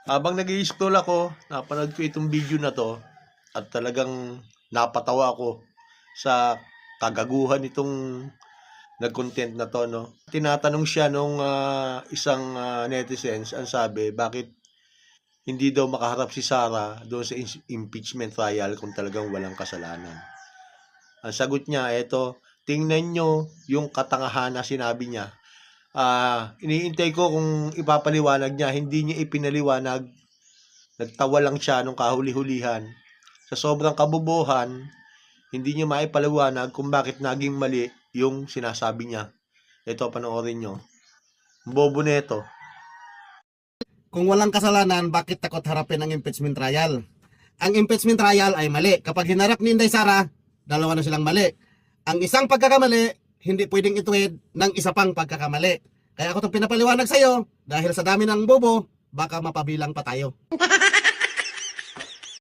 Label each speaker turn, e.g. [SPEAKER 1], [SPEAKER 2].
[SPEAKER 1] Habang nag-i-scroll ako, napanood ko itong video na to at talagang napatawa ako sa kagaguhan itong nag-content na to, no. Tinatanong siya nung isang netizens, ang sabi, bakit hindi daw makaharap si Sara doon sa impeachment trial kung talagang walang kasalanan. Ang sagot niya, eto, tingnan nyo yung katangahan na sinabi niya. Iniintay ko kung ipapaliwanag niya, hindi niya ipinaliwanag. Nagtawa lang siya nung kahuli-hulihan. Sa sobrang kabobohan, hindi niya maipaliwanag kung bakit naging mali yung sinasabi niya. Ito, panoorin nyo. Bobo neto.
[SPEAKER 2] Kung walang kasalanan, bakit takot harapin ang impeachment trial? Ang impeachment trial ay mali. Kapag hinarap ni Inday Sara, dalawa na silang mali. Ang isang pagkakamali, hindi pwedeng ituwid ng isa pang pagkakamali. Kaya ako itong pinapaliwanag sa iyo, dahil sa dami ng bobo, baka mapabilang pa tayo.